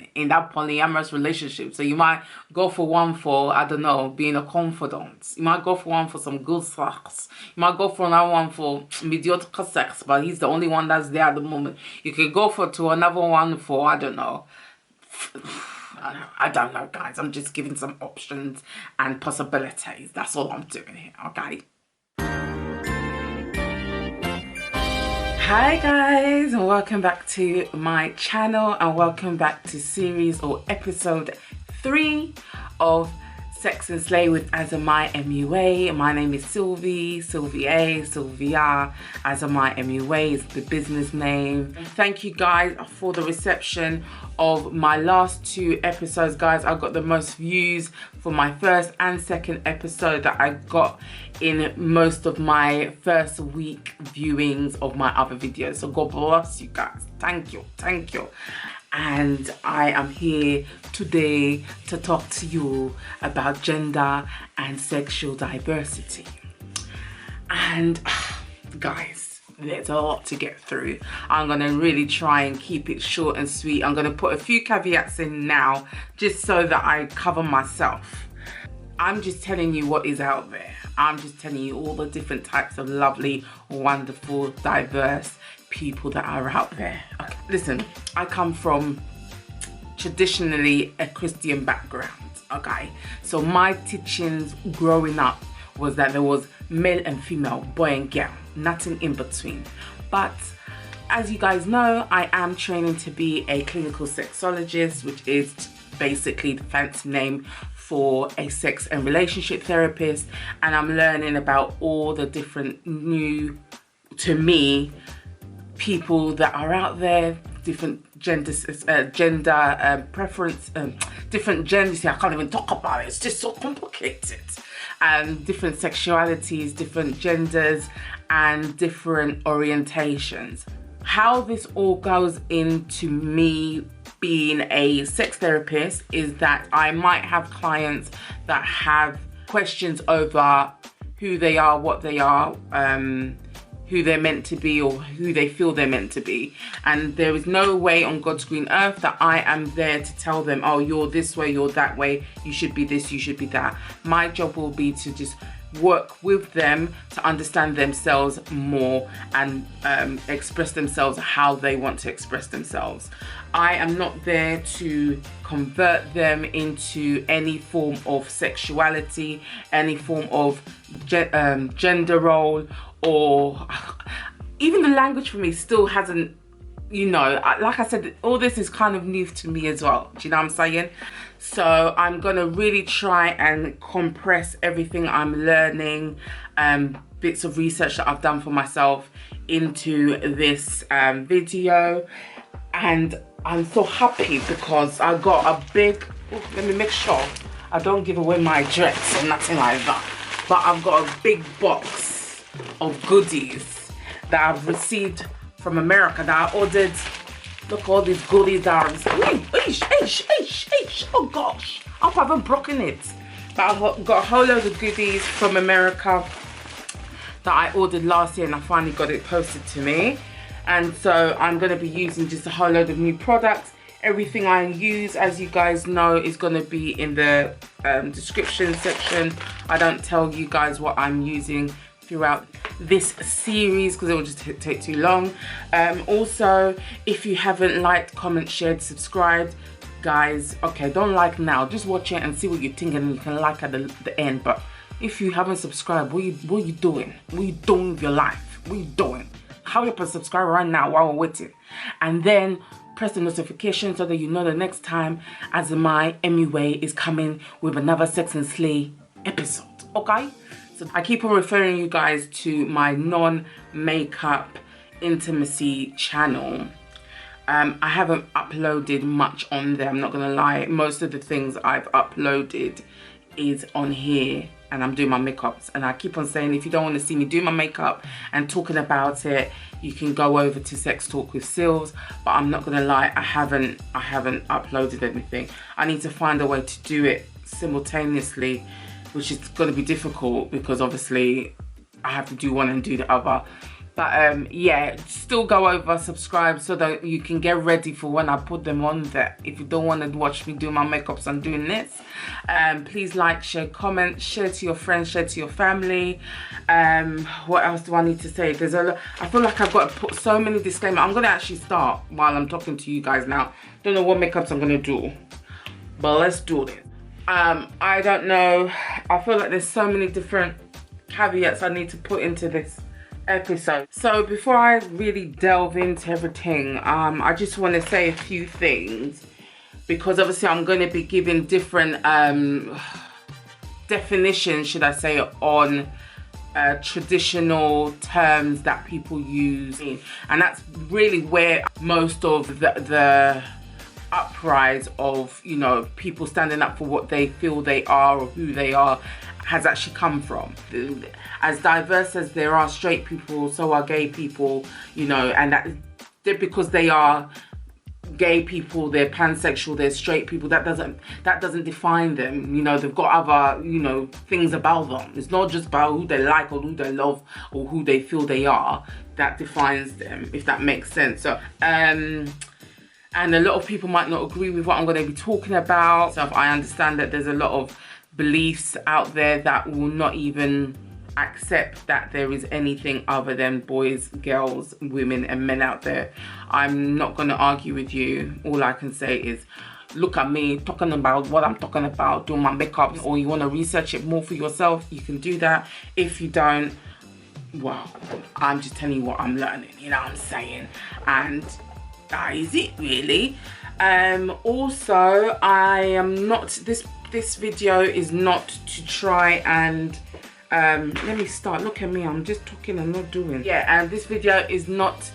person in that polyamorous relationship. So you might go for one for, I don't know, being a confidant. You might go for one for some good sex. You might go for another one for mediocre sex, but he's the only one that's there at the moment. You could go to another one for, I don't know. I don't know, guys. I'm just giving some options and possibilities. That's all I'm doing here, okay? Hi guys, and welcome back to my channel, and welcome back to series or episode 3 of Sex and Slay with AsAmIMUA. My name is Sylvia, Sylvia. AsAmIMUA is the business name. Thank you guys for the reception of my last 2 episodes, guys. I got the most views for my first and second episode that I got in most of my first week viewings of my other videos. So God bless you guys. Thank you. And I am here today to talk to you about gender and sexual diversity. And guys, there's a lot to get through. I'm gonna really try and keep it short and sweet. I'm gonna put a few caveats in now just so that I cover myself. I'm just telling you what is out there. I'm just telling you all the different types of lovely, wonderful, diverse people that are out there. Okay. Listen, I come from traditionally a Christian background, okay? So my teachings growing up was that there was male and female, boy and girl, nothing in between. But as you guys know, I am training to be a clinical sexologist, which is basically the fancy name for a sex and relationship therapist, and I'm learning about all the different new, to me, people that are out there, different genders, preference, different genders. I can't even talk about it. It's just so complicated. Different sexualities, different genders, and different orientations. How this all goes into me being a sex therapist is that I might have clients that have questions over who they are, what they are, who they're meant to be, or who they feel they're meant to be. And there is no way on God's green earth that I am there to tell them, oh, you're this way, you're that way, you should be this, you should be that. My job will be to just work with them to understand themselves more and express themselves how they want to express themselves. I am not there to convert them into any form of sexuality, any form of gender role, or even the language for me still hasn't, you know, like I said, all this is kind of new to me as well. Do you know what I'm saying? So I'm gonna really try and compress everything I'm learning, bits of research that I've done for myself into this video. And I'm so happy because I got a big, let me make sure I don't give away my address or nothing like that, but I've got a big box of goodies that I've received from America that I ordered. Look, all these goodies that I received. Oh gosh, I haven't broken it. But I've got a whole load of goodies from America that I ordered last year, and I finally got it posted to me. And so I'm going to be using just a whole load of new products. Everything I use, as you guys know, is going to be in the description section. I don't tell you guys what I'm using throughout this series because it will just take too long. Also, if you haven't liked, comment, shared, subscribed, guys, okay, don't like now, just watch it and see what you think, and you can like at the end. But if you haven't subscribed, what are you doing? What are you doing with your life? What are you doing? Hurry up and subscribe right now while we're waiting, and then press the notification so that you know the next time AsAmIMUA is coming with another Sex and Slay episode, okay? So I keep on referring you guys to my non-makeup intimacy channel. I haven't uploaded much on there, I'm not gonna lie. Most of the things I've uploaded is on here, and I'm doing my makeups. And I keep on saying, if you don't want to see me do my makeup and talking about it, you can go over to Sex Talk with Sylvs. But I'm not gonna lie, I haven't uploaded anything. I need to find a way to do it simultaneously, which is going to be difficult because obviously I have to do one and do the other. But yeah, still go over, subscribe so that you can get ready for when I put them on there. If you don't want to watch me do my makeups, I'm doing this. Please like, share, comment, share to your friends, share to your family. What else do I need to say? There's a lot. I feel like I've got to put so many disclaimers. I'm going to actually start while I'm talking to you guys now. Don't know what makeups I'm going to do, but let's do this. I don't know. I feel like there's so many different caveats I need to put into this episode. So before I really delve into everything, I just want to say a few things, because obviously I'm going to be giving different definitions, should I say, on traditional terms that people use, and that's really where most of the uprise of, you know, people standing up for what they feel they are or who they are has actually come from. As diverse as there are straight people, so are gay people, you know, and that because they are gay people, they're pansexual, they're straight people, that doesn't define them. You know, they've got other, you know, things about them. It's not just about who they like or who they love or who they feel they are that defines them, if that makes sense. So and a lot of people might not agree with what I'm going to be talking about. So I understand that there's a lot of beliefs out there that will not even accept that there is anything other than boys, girls, women and men out there. I'm not going to argue with you. All I can say is look at me talking about what I'm talking about, doing my makeup, or you want to research it more for yourself, you can do that. If you don't, well, I'm just telling you what I'm learning, you know what I'm saying? And that is it, really. Also, I am not, this video is not to try and let me start. Look at me, I'm just talking and not doing. Yeah, and this video is not,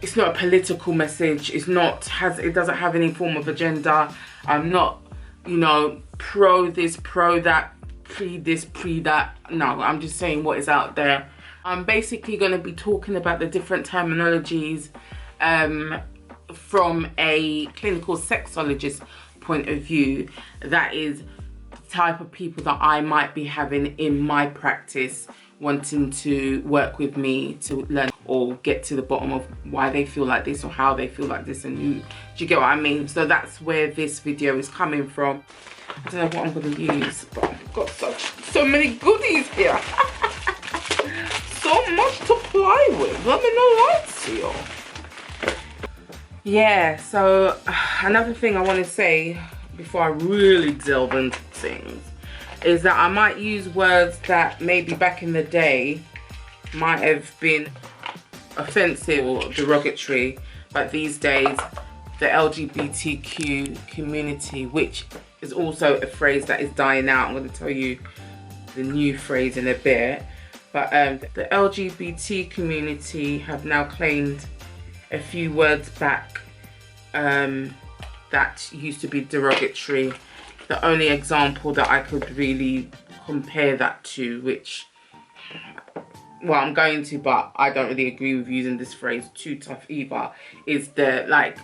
it's not a political message. It's not, it doesn't have any form of agenda. I'm not, you know, pro this, pro that, pre this, pre that. No, I'm just saying what is out there. I'm basically going to be talking about the different terminologies from a clinical sexologist point of view. That is the type of people that I might be having in my practice, wanting to work with me to learn or get to the bottom of why they feel like this or how they feel like this, and who, do you get what I mean? So that's where this video is coming from. I don't know what I'm going to use, but I've got so many goodies here. So much to play with, let me know what's here. Yeah, so another thing I want to say before I really delve into things is that I might use words that maybe back in the day might have been offensive or derogatory, but these days the LGBTQ community, which is also a phrase that is dying out. I'm going to tell you the new phrase in a bit, but the LGBT community have now claimed a few words back that used to be derogatory. The only example that I could really compare that to, which, well, I'm going to, but I don't really agree with using this phrase too tough either, is the, like,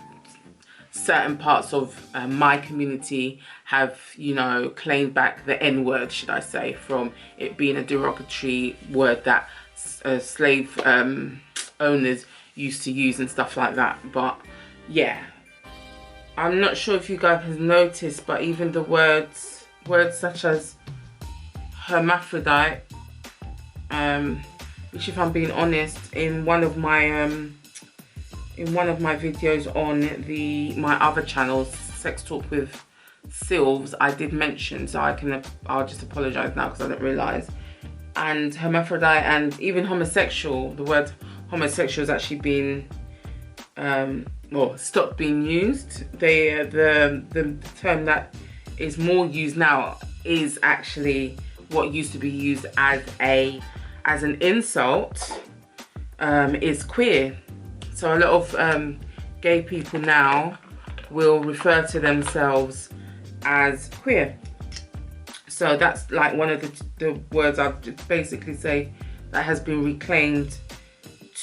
certain parts of my community have, you know, claimed back the N-word, should I say, from it being a derogatory word that slave owners used to use and stuff like that. But yeah, I'm not sure if you guys have noticed, but even the words such as hermaphrodite, which, if I'm being honest, in one of my videos on my other channels, Sex Talk with Sylvs, I did mention, so I'll just apologise now because I didn't realise. And hermaphrodite and even homosexual, the word homosexual has actually been stopped being used. The term that is more used now is actually what used to be used as an insult, is queer. So a lot of gay people now will refer to themselves as queer. So that's like one of the words I'd basically say that has been reclaimed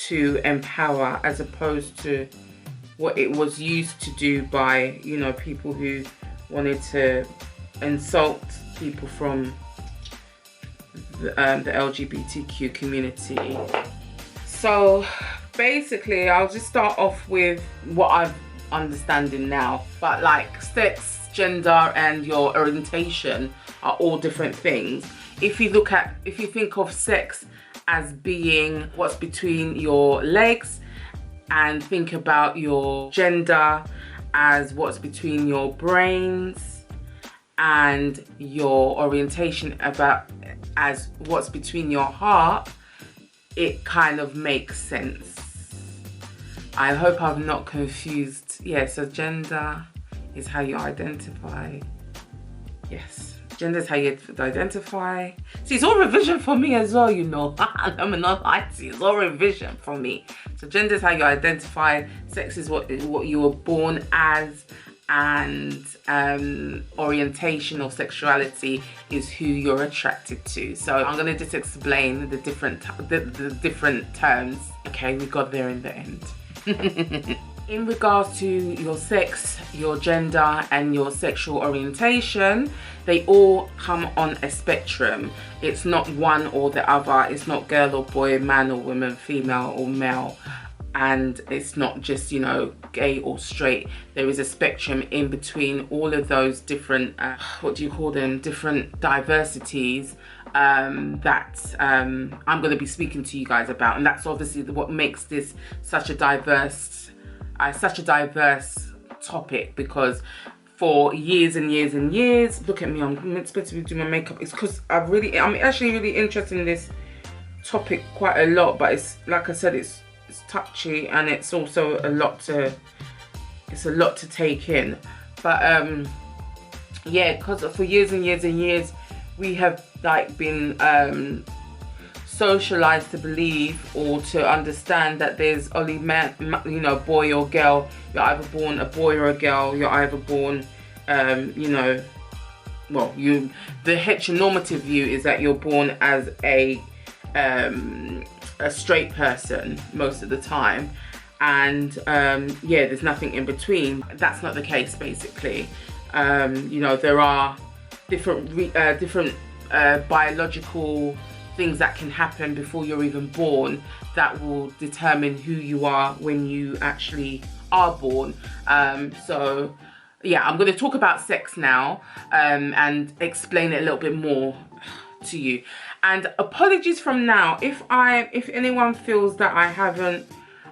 to empower, as opposed to what it was used to do by, you know, people who wanted to insult people from the LGBTQ community. So basically, I'll just start off with what I'm understanding now. But like sex, gender, and your orientation are all different things. If you think of sex as being what's between your legs, and think about your gender as what's between your brains, and your orientation as what's between your heart, it kind of makes sense. I hope I've not confused. Yeah, so gender is how you identify. Yes, gender is how you identify. See, it's all revision for me as well, you know. I'm not lying to you, it's all revision for me. So gender is how you identify, sex is what you were born as, and orientation or sexuality is who you're attracted to. So I'm gonna just explain the different terms. Okay, we got there in the end. In regards to your sex, your gender, and your sexual orientation, they all come on a spectrum. It's not one or the other. It's not girl or boy, man or woman, female or male. And it's not just, you know, gay or straight. There is a spectrum in between all of those different, what do you call them, different diversities that I'm going to be speaking to you guys about. And that's obviously what makes this such a diverse topic, because for years and years and years, look at me, I'm supposed to be doing my makeup. It's because I'm actually really interested in this topic quite a lot, but it's, like I said, it's touchy, and it's also a lot to take in. But yeah, because for years and years and years we have like been socialized to believe or to understand that there's only man, you know, boy or girl. You're either born a boy or a girl. You're either born you know, well, the heteronormative view is that you're born as a straight person most of the time, and yeah, there's nothing in between. That's not the case, basically. You know, there are different biological things that can happen before you're even born that will determine who you are when you actually are born. So yeah, I'm going to talk about sex now and explain it a little bit more to you. And apologies from now if anyone feels that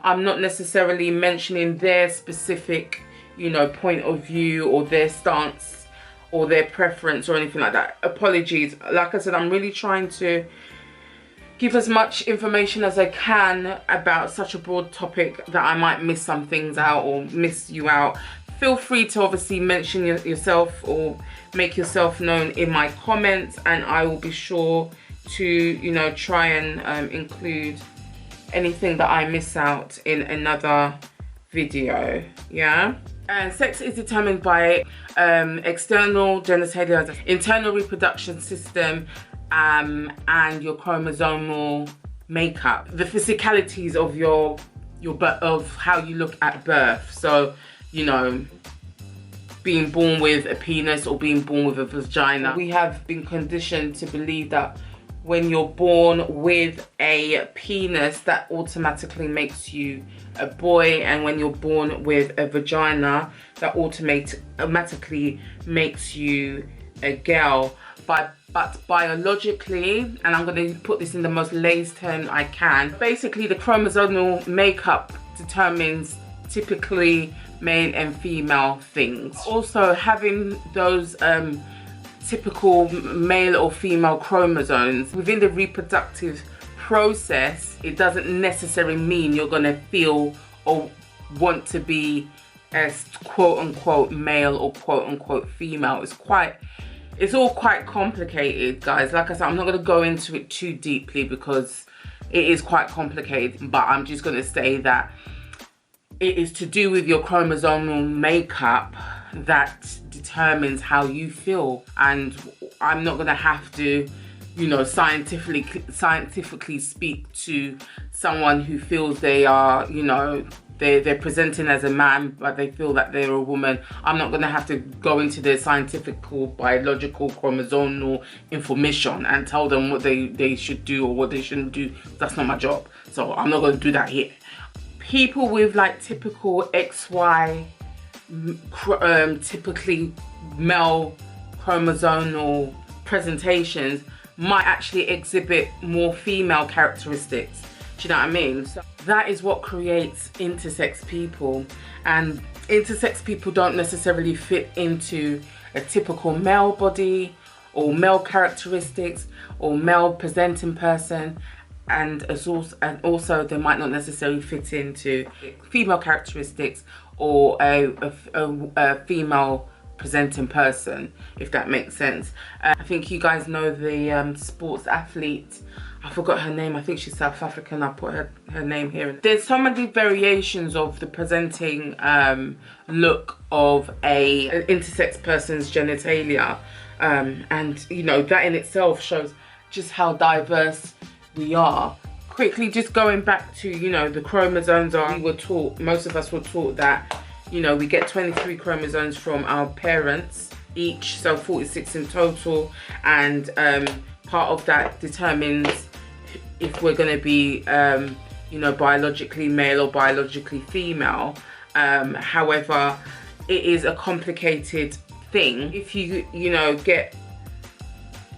I'm not necessarily mentioning their specific, you know, point of view or their stance or their preference or anything like that. Apologies. Like I said, I'm really trying to give as much information as I can about such a broad topic that I might miss some things out or miss you out. Feel free to obviously mention yourself or make yourself known in my comments, and I will be sure to, you know, try and include anything that I miss out in another video. Yeah. And sex is determined by external genitalia, internal reproduction system, and your chromosomal makeup, the physicalities of how you look at birth. So, you know, being born with a penis or being born with a vagina. We have been conditioned to believe that when you're born with a penis, that automatically makes you a boy, and when you're born with a vagina, that automatically makes you a girl. But biologically, and I'm going to put this in the most lay's term I can, basically the chromosomal makeup determines typically male and female things. Also, having those typical male or female chromosomes within the reproductive process, it doesn't necessarily mean you're going to feel or want to be as quote-unquote male or quote-unquote female. It's all quite complicated, guys. Like I said, I'm not going to go into it too deeply because it is quite complicated, but I'm just going to say that it is to do with your chromosomal makeup that determines how you feel. And I'm not going to have to, you know, scientifically speak to someone who feels they are, you know, they're presenting as a man, but they feel that they're a woman. I'm not going to have to go into their scientific, biological, chromosomal information and tell them what they should do or what they shouldn't do. That's not my job. So I'm not going to do that here. People with like typical XY, typically male chromosomal presentations might actually exhibit more female characteristics. Do you know what I mean? So that is what creates intersex people, and intersex people don't necessarily fit into a typical male body or male characteristics or male presenting person, and also they might not necessarily fit into female characteristics or a female presenting person, if that makes sense. I think you guys know the sports athlete, I forgot her name, I think she's South African, I put her name here. There's so many variations of the presenting look of an intersex person's genitalia, and you know, that in itself shows just how diverse we are. Quickly, just going back to, you know, the chromosomes, we were taught, most of us were taught that, you know, we get 23 chromosomes from our parents each, so 46 in total, and part of that determines if we're going to be, you know, biologically male or biologically female. However, it is a complicated thing. If you know, get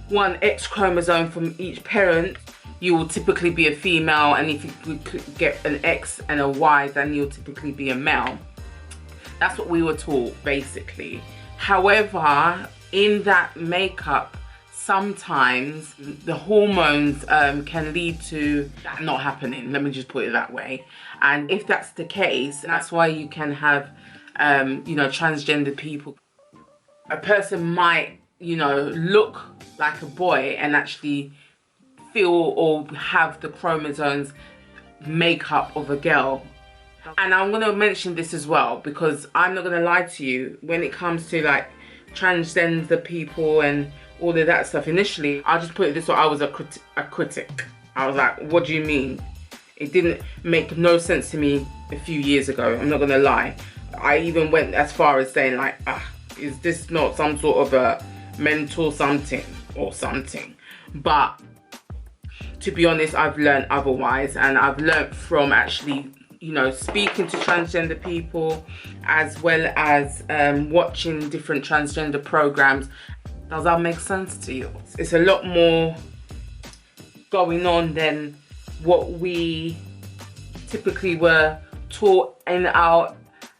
one X chromosome from each parent, you will typically be a female, and if you get an X and a Y, then you'll typically be a male. That's what we were taught, basically. However, in that makeup, sometimes the hormones can lead to that not happening. Let me just put it that way. And if that's the case, that's why you can have, you know, transgender people. A person might, you know, look like a boy and actually feel or have the chromosomes makeup of a girl. And I'm going to mention this as well, because I'm not going to lie to you, when it comes to like transgender people and all of that stuff, initially I'll just put it this way, I was a critic. I was like, what do you mean? It didn't make no sense to me a few years ago, I'm not going to lie. I even went as far as saying like, is this not some sort of a mental something or something? But to be honest, I've learned otherwise, and I've learned from actually, you know, speaking to transgender people, as well as watching different transgender programs. Does that make sense to you? It's a lot more going on than what we typically were taught in our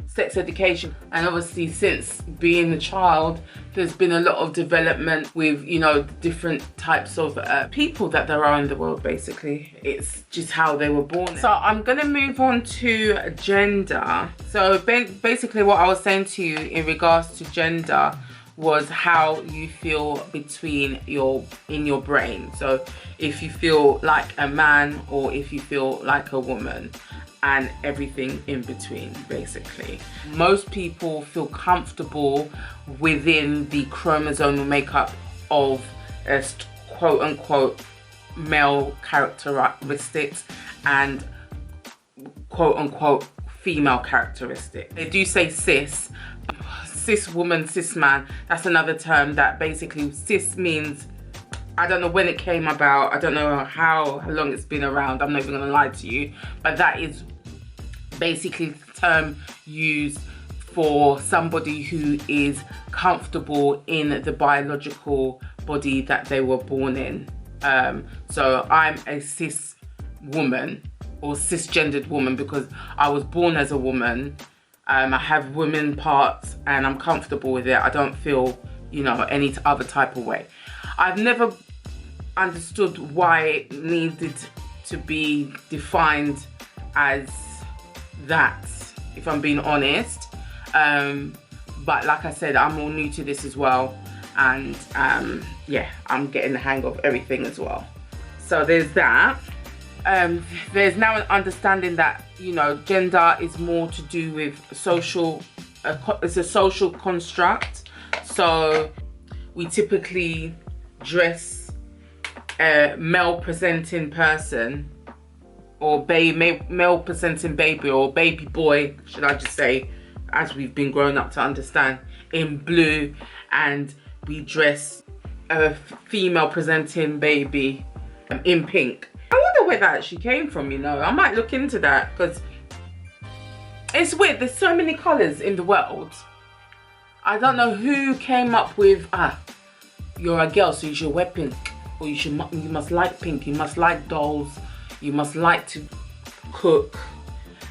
sex education. And obviously, since being a child, there's been a lot of development with, you know, different types of people that there are in the world, basically. It's just how they were born. So I'm gonna move on to gender. So basically what I was saying to you in regards to gender was how you feel in your brain. So if you feel like a man or if you feel like a woman, and everything in between, basically. Most people feel comfortable within the chromosomal makeup of a quote unquote male characteristics and quote unquote female characteristics. They do say cis woman, cis man. That's another term that basically, cis means, I don't know when it came about, I don't know how long it's been around, I'm not even gonna lie to you, but that is basically the term used for somebody who is comfortable in the biological body that they were born in. So I'm a cis woman or cisgendered woman because I was born as a woman. I have women parts and I'm comfortable with it. I don't feel, you know, any other type of way. I've never understood why it needed to be defined as that, if I'm being honest. But like I said, I'm all new to this as well, and yeah, I'm getting the hang of everything as well. So there's that. There's now an understanding that, you know, gender is more to do with social, it's a social construct. So we typically dress a male presenting person or male presenting baby, or baby boy, should I just say, as we've been growing up to understand, in blue, and we dress a female presenting baby in pink. I wonder where that actually came from, you know. I might look into that, because it's weird. There's so many colours in the world. I don't know who came up with, you're a girl, so you should wear pink, or you must like pink, you must like dolls, you must like to cook,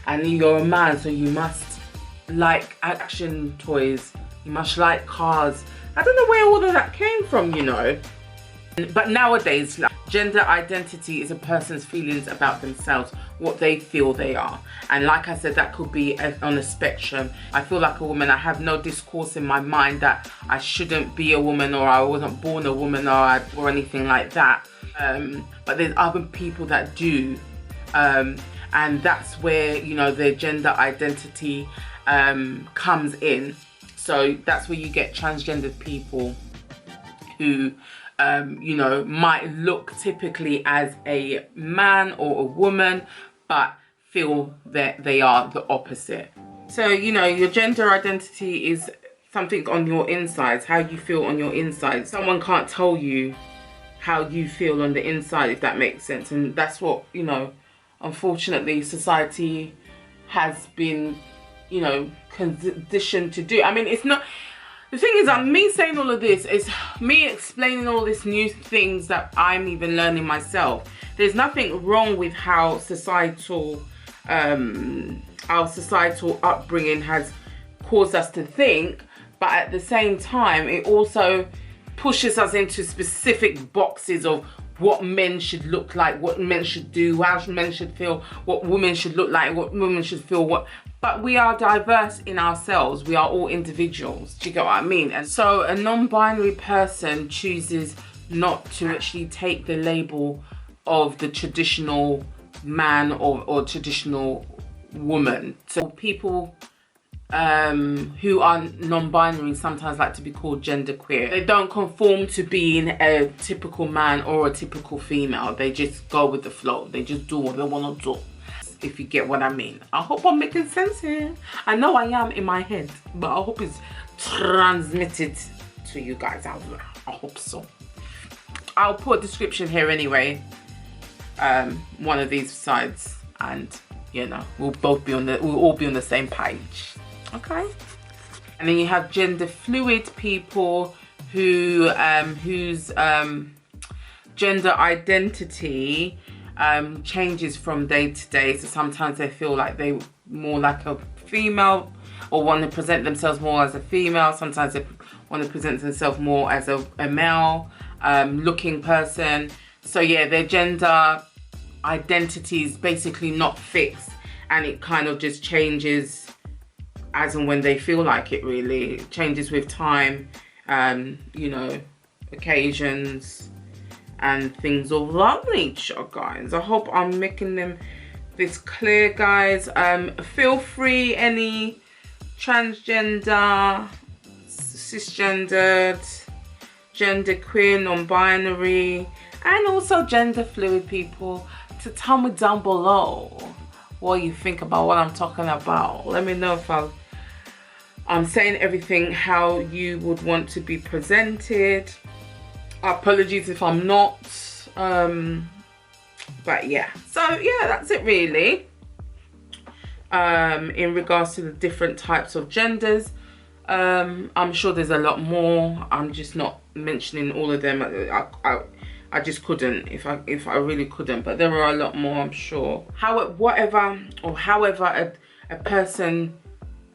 and you're a man, so you must like action toys, you must like cars. I don't know where all of that came from, you know. But nowadays, like, gender identity is a person's feelings about themselves, what they feel they are. And like I said, that could be on a spectrum. I feel like a woman. I have no discourse in my mind that I shouldn't be a woman, or I wasn't born a woman, or anything like that. But there's other people that do. And that's where, you know, their gender identity comes in. So that's where you get transgendered people who you know, might look typically as a man or a woman, but feel that they are the opposite. So, you know, your gender identity is something on your insides, how you feel on your inside. Someone can't tell you how you feel on the inside, if that makes sense. And that's what, you know, unfortunately society has been, you know, conditioned to do. I mean, it's not... The thing is, me saying all of this is me explaining all these new things that I'm even learning myself. There's nothing wrong with how our societal upbringing has caused us to think, but at the same time, it also pushes us into specific boxes of what men should look like, what men should do, how men should feel, what women should look like, what women should feel, but we are diverse in ourselves. We are all individuals. Do you get what I mean? And so a non-binary person chooses not to actually take the label of the traditional man or traditional woman. So people who are non-binary sometimes like to be called genderqueer. They don't conform to being a typical man or a typical female. They just go with the flow. They just do what they want to do, if you get what I mean. I hope I'm making sense here. I know I am in my head, but I hope it's transmitted to you guys out there. I hope so. I'll put a description here anyway, one of these sides, and you know, we'll all be on the same page. Okay. And then you have gender fluid people who whose gender identity changes from day to day. So sometimes they feel like they more like a female, or want to present themselves more as a female. Sometimes they want to present themselves more as a male looking person. So yeah, their gender identity is basically not fixed, and it kind of just changes as and when they feel like it. Really, it changes with time, you know, occasions and things of that nature, guys. I hope I'm making this clear, guys. Feel free, any transgender, cisgendered, genderqueer, non-binary, and also gender fluid people, to tell me down below what you think about what I'm talking about. Let me know if I'm saying everything how you would want to be presented. Apologies if I'm not, but yeah. So yeah, that's it really. In regards to the different types of genders, I'm sure there's a lot more. I'm just not mentioning all of them. I just couldn't, if I really couldn't, but there are a lot more, I'm sure. However a person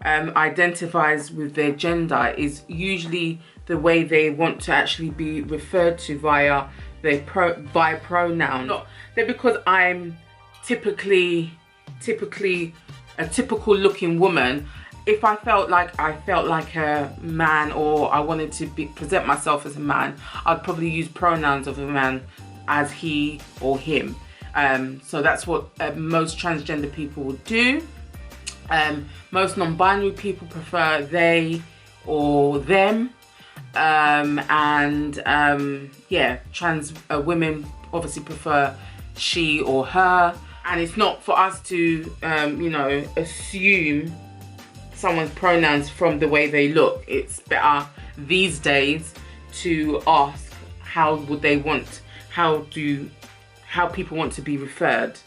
identifies with their gender is usually the way they want to actually be referred to via their pronoun. Not because I'm typically a typical looking woman. If I felt like a man, or I wanted to present myself as a man, I'd probably use pronouns of a man as he or him. So that's what most transgender people would do. Most non-binary people prefer they or them. Yeah, trans women obviously prefer she or her. And it's not for us to, you know, assume someone's pronouns from the way they look. It's better these days to ask how people want to be referred.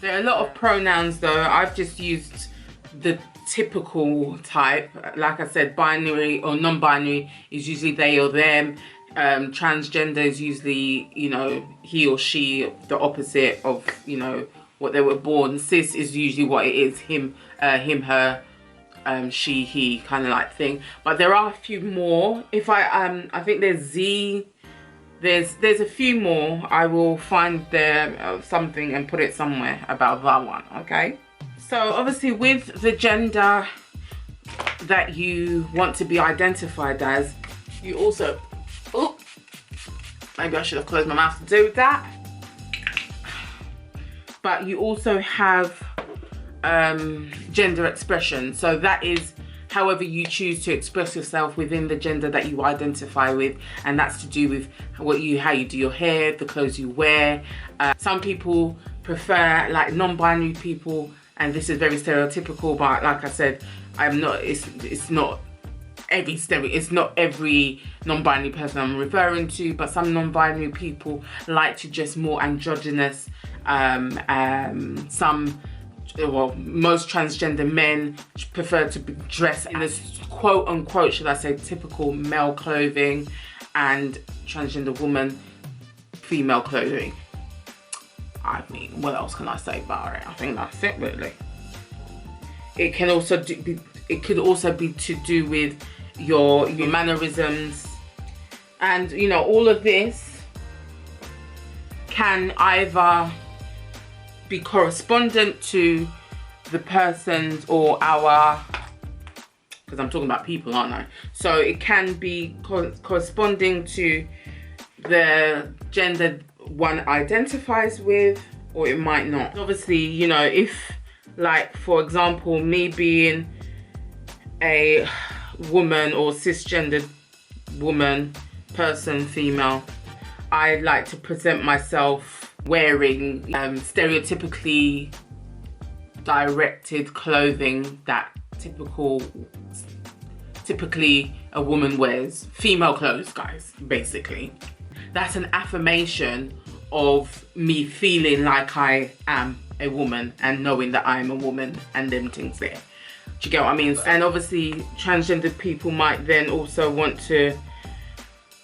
There are a lot of pronouns though. I've just used the typical type. Like I said, binary or non-binary is usually they or them. Transgender is usually, you know, he or she, the opposite of, you know, what they were born. Cis is usually what it is, him, her, she, he kind of like thing. But there are a few more. If I think there's Z. There's a few more. I will find there something and put it somewhere about that one. Okay. So obviously with the gender that you want to be identified as, you also, oh, maybe I should have closed my mouth to do that. But you also have gender expression. So that is however you choose to express yourself within the gender that you identify with, and that's to do with how you do your hair, the clothes you wear. Some people prefer, like non-binary people, and this is very stereotypical, but like I said, it's not every non-binary person I'm referring to, but some non-binary people like to dress more androgynous. Most transgender men prefer to dress in this quote unquote, should I say, typical male clothing, and transgender woman, female clothing. I mean, what else can I say about it? I think that's it really. It can also be to do with your mannerisms, and you know, all of this can either be correspondent to the person's or our, because I'm talking about people, aren't I? So it can be corresponding to the gender one identifies with, or it might not. Obviously, you know, if, like, for example, me being a woman or cisgendered woman, person, female, I like to present myself wearing stereotypically directed clothing that typically a woman wears. Female clothes, guys, basically. That's an affirmation of me feeling like I am a woman and knowing that I am a woman and them things there. Do you get what I mean? And obviously transgender people might then also want to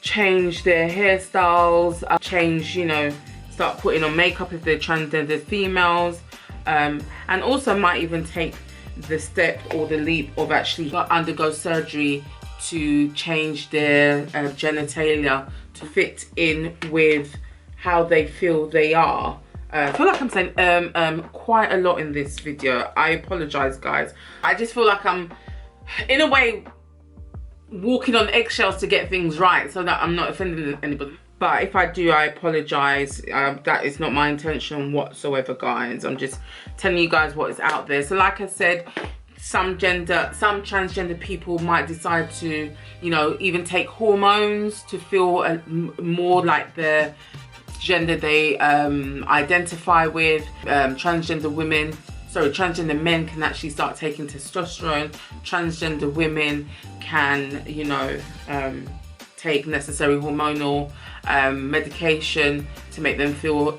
change their hairstyles, change, you know, start putting on makeup if they're transgender females, and also might even take the step or the leap of actually undergo surgery to change their genitalia to fit in with how they feel they are. I feel like I'm saying quite a lot in this video. I apologize, guys. I just feel like I'm, in a way, walking on eggshells to get things right so that I'm not offending anybody. But if I do, I apologize. That is not my intention whatsoever, guys. I'm just telling you guys what is out there. So like I said, some transgender people might decide to, you know, even take hormones to feel more like the gender they identify with. Transgender men can actually start taking testosterone. Transgender women can, you know, take necessary hormonal medication to make them feel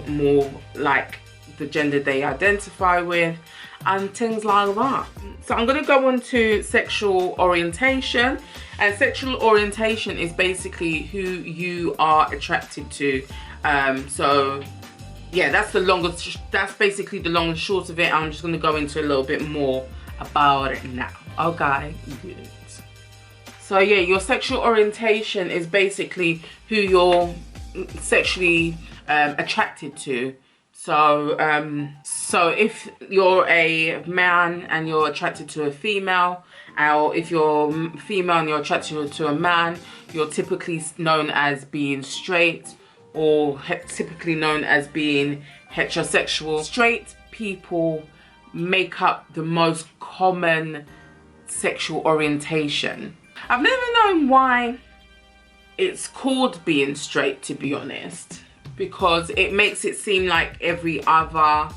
more like the gender they identify with, and things like that. So I'm going to go on to sexual orientation, and sexual orientation is basically who you are attracted to. So yeah, that's basically the long and short of it. I'm just going to go into a little bit more about it now. Okay, good. So yeah, your sexual orientation is basically who you're sexually attracted to. So so if you're a man and you're attracted to a female, or if you're female and you're attracted to a man, you're typically known as being straight, or typically known as being heterosexual. Straight people make up the most common sexual orientation. I've never known why it's called being straight, to be honest. because it makes it seem like every other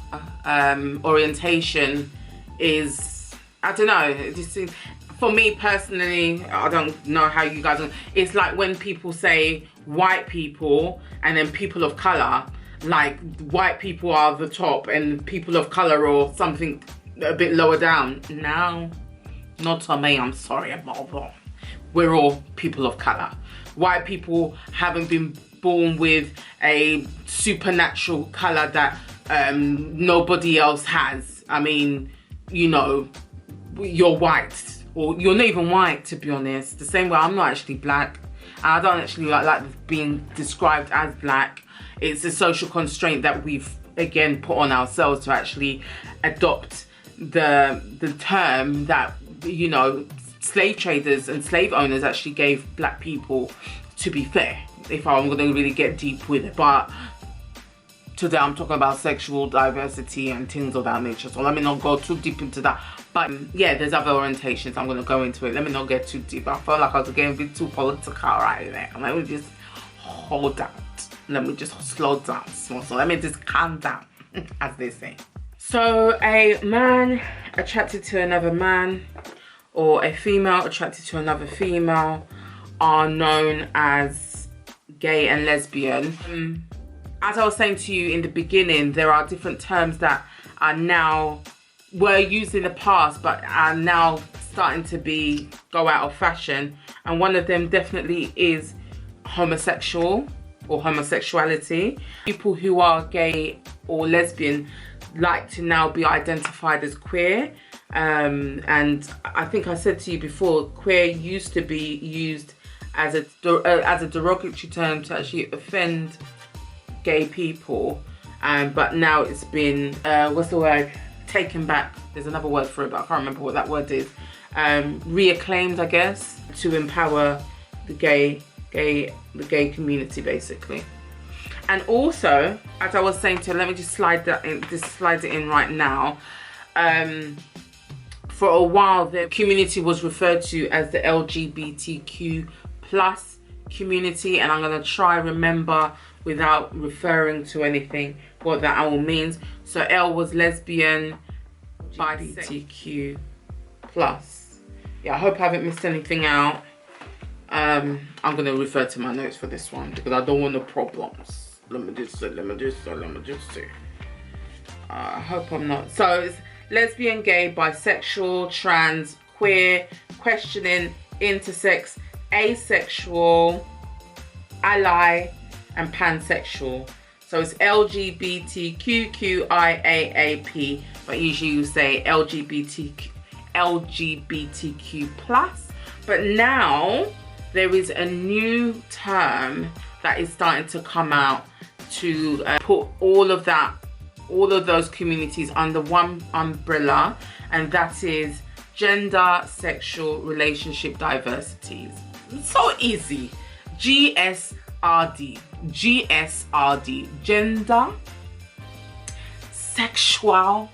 orientation is, I don't know, it just seems, for me personally, I don't know how you guys, it's like when people say white people and then people of color, like white people are the top and people of color or something a bit lower down. No, not to me, I'm sorry about that. We're all people of color. White people haven't been born with a supernatural color that nobody else has. I mean, you know, you're white, or you're not even white, to be honest. The same way I'm not actually black. I don't actually like being described as black. It's a social constraint that we've again put on ourselves to actually adopt the term that, you know, slave traders and slave owners actually gave black people, to be fair, if I'm going to really get deep with it. But today I'm talking about sexual diversity and things of that nature, so let me not go too deep into that. But yeah, there's other orientations, I'm going to go into it. Let me not get too deep. I felt like I was getting a bit too political right there. Let me just hold that. Let me just slow down. So let me just calm down, as they say. So a man attracted to another man, or a female attracted to another female, are known as gay and lesbian. As I was saying to you in the beginning, there are different terms that are now, were used in the past, but are now starting to go out of fashion. And one of them definitely is homosexual or homosexuality. People who are gay or lesbian like to now be identified as queer. And I think I said to you before, queer used to be used as a derogatory term to actually offend gay people, but now it's been what's the word, taken back. There's another word for it, but I can't remember what that word is. Reacclaimed, I guess, to empower the gay community, basically. And also, as I was saying to you, let me just slide it in right now. For a while, the community was referred to as the LGBTQ plus community, and I'm gonna try remember without referring to anything what that all means. So L was lesbian, LGBTQ plus. Yeah, I hope I haven't missed anything out. I'm gonna refer to my notes for this one because I don't want no problems. Let me just see. I hope I'm not. So it's lesbian, gay, bisexual, trans, queer, questioning, intersex, asexual, ally, and pansexual. So it's LGBTQIAAP, but usually you say LGBTQ plus. But now there is a new term that is starting to come out to put all of those communities under one umbrella, and that is gender sexual relationship diversities. So easy. GSRD, gender sexual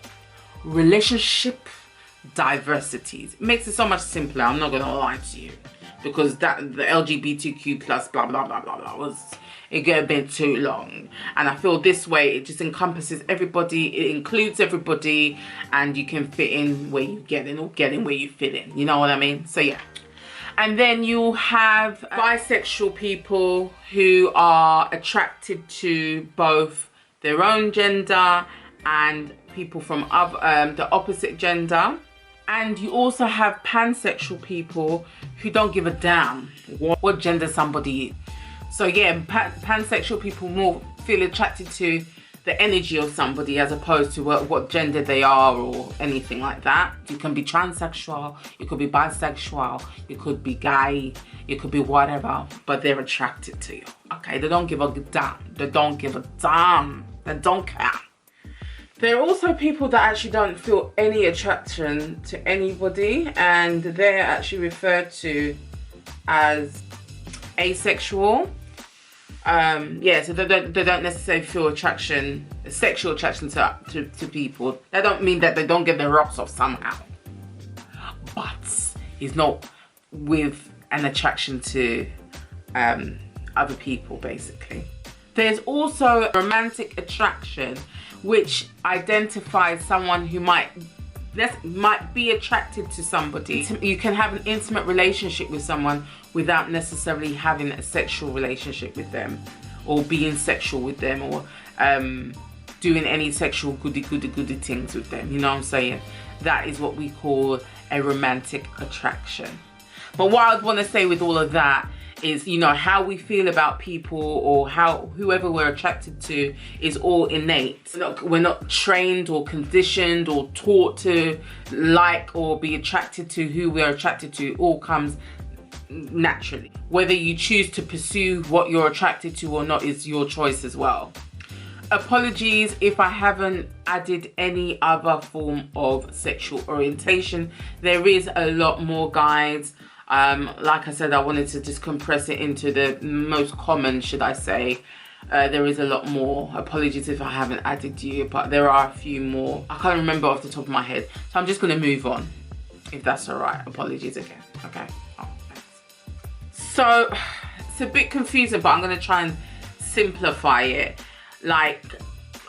relationship diversities. It makes it so much simpler, I'm not gonna lie to you, because that the LGBTQ plus blah blah blah blah blah it get a bit too long, and I feel this way it just encompasses everybody, it includes everybody, and you can fit in where you get in, or get in where you fit in, you know what I mean? So yeah. And then you have bisexual people who are attracted to both their own gender and people from the opposite gender. And you also have pansexual people who don't give a damn what gender somebody is. So yeah, pansexual people more feel attracted to the energy of somebody as opposed to what gender they are or anything like that. You can be transsexual, you could be bisexual, you could be gay, you could be whatever, but they're attracted to you. Okay, they don't give a damn. They don't give a damn. They don't care. There are also people that actually don't feel any attraction to anybody, and they're actually referred to as asexual. Yeah, so they don't necessarily feel sexual attraction to people. That don't mean that they don't get their rocks off somehow, but it's not with an attraction to other people, basically. There's also romantic attraction, which identifies someone who might be attracted to somebody. You can have an intimate relationship with someone without necessarily having a sexual relationship with them, or being sexual with them, or doing any sexual goody things with them. You know what I'm saying? That is what we call a romantic attraction. But what I want to say with all of that is, you know, how we feel about people, or whoever we're attracted to, is all innate. We're not trained or conditioned or taught to like or be attracted to who we're attracted to. It all comes naturally. Whether you choose to pursue what you're attracted to or not is your choice as well. Apologies if I haven't added any other form of sexual orientation. There is a lot more, guys. Like I said, I wanted to just compress it into the most common, should I say. There is a lot more. Apologies if I haven't added you, but there are a few more. I can't remember off the top of my head. So I'm just going to move on, if that's all right. Apologies again. Okay. Oh, thanks. So it's a bit confusing, but I'm going to try and simplify it. Like,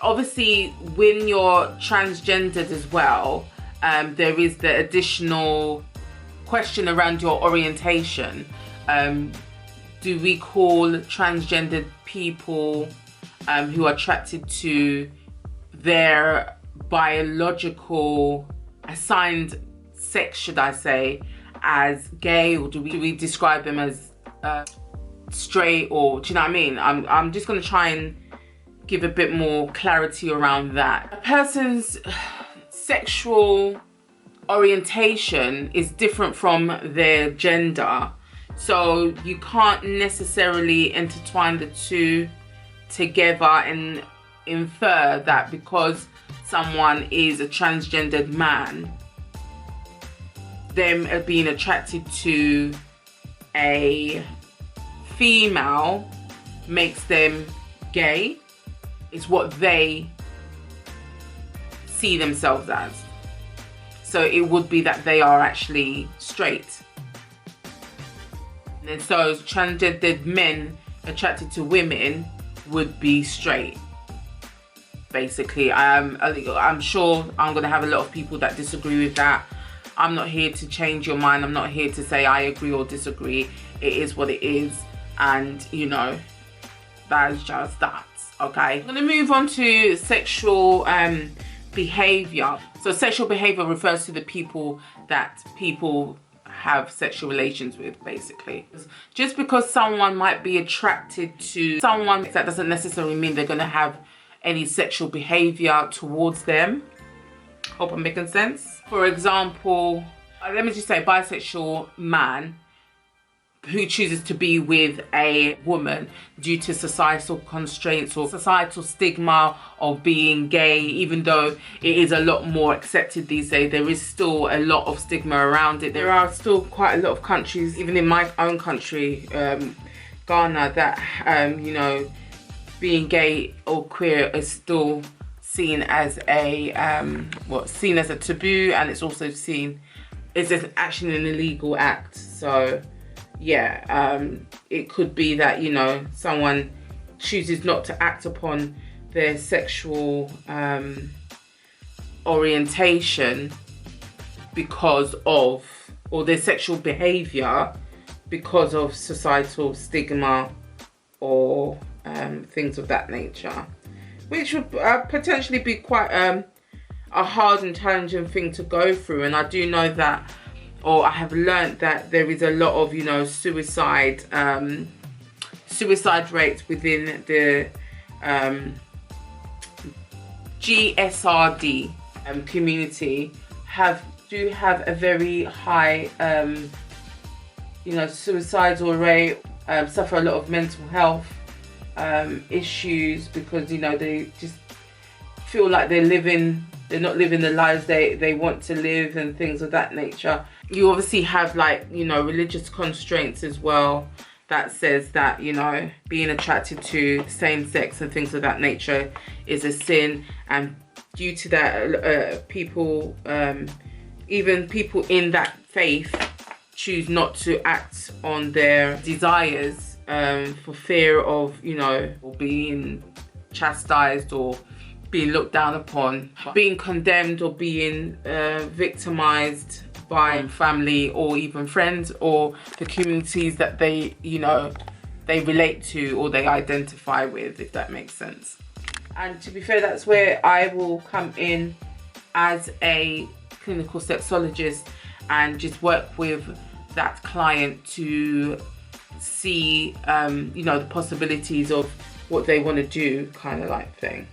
obviously, when you're transgendered as well, there is the additional question around your orientation. Do we call transgendered people who are attracted to their biological assigned sex, should I say, as gay, or do we describe them as straight, or do you know what I mean? I'm just going to try and give a bit more clarity around that. A person's sexual orientation is different from their gender, so you can't necessarily intertwine the two together and infer that because someone is a transgendered man, them being attracted to a female makes them gay. It's what they see themselves as. So it would be that they are actually straight. And so transgendered men attracted to women would be straight. Basically, I'm sure I'm going to have a lot of people that disagree with that. I'm not here to change your mind. I'm not here to say I agree or disagree. It is what it is. And, you know, that is just that. Okay, I'm going to move on to sexual behaviour. So sexual behaviour refers to the people that people have sexual relations with, basically. Just because someone might be attracted to someone, that doesn't necessarily mean they're going to have any sexual behaviour towards them. Hope I'm making sense. For example, let me just say, bisexual man who chooses to be with a woman due to societal constraints or societal stigma of being gay, even though it is a lot more accepted these days, there is still a lot of stigma around it. There are still quite a lot of countries, even in my own country, Ghana, that you know, being gay or queer is still seen as a seen as a taboo, and it's also seen as actually an illegal act. So yeah, it could be that, you know, someone chooses not to act upon their sexual orientation because of, or their sexual behaviour because of societal stigma or things of that nature, which would potentially be quite a hard and challenging thing to go through. And I do know that, or I have learnt that there is a lot of, you know, suicide rates within the GSRD community do have a very high, you know, suicidal rate, suffer a lot of mental health issues because, you know, they just feel like they're not living the lives they want to live and things of that nature. You obviously have, like, you know, religious constraints as well that says that, you know, being attracted to same sex and things of that nature is a sin, and due to that people, even people in that faith, choose not to act on their desires for fear of, you know, being chastised or being looked down upon, being condemned or being victimized by family or even friends or the communities that they, you know, they relate to or they identify with, if that makes sense. And to be fair, that's where I will come in as a clinical sexologist and just work with that client to see, you know, the possibilities of what they want to do, kind of like thing.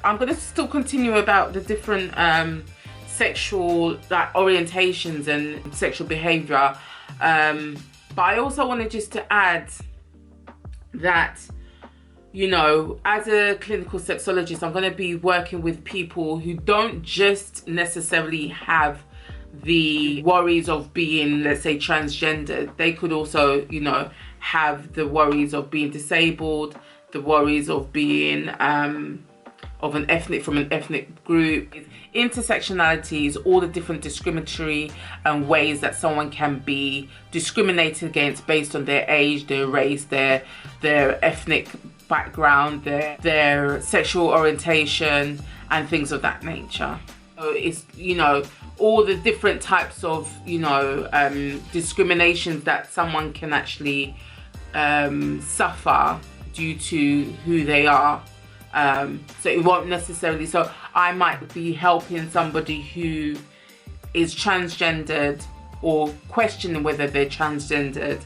I'm going to still continue about the different sexual orientations and sexual behaviour, but I also wanted just to add that, you know, as a clinical sexologist, I'm going to be working with people who don't just necessarily have the worries of being, let's say, transgender. They could also, you know, have the worries of being disabled, the worries of being of an ethnic group. Intersectionality is all the different discriminatory ways that someone can be discriminated against based on their age, their race, their ethnic background, their sexual orientation, and things of that nature. So it's, you know, all the different types of, you know, discriminations that someone can actually suffer due to who they are. So it won't necessarily, so I might be helping somebody who is transgendered or questioning whether they're transgendered,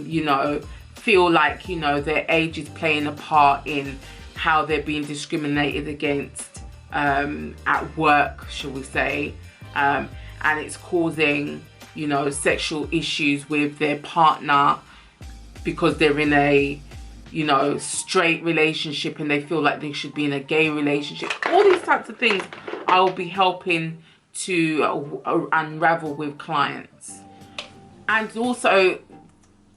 you know, feel like, you know, their age is playing a part in how they're being discriminated against at work, shall we say, and it's causing, you know, sexual issues with their partner because they're in a, you know, straight relationship and they feel like they should be in a gay relationship. All these types of things I will be helping to unravel with clients. And also,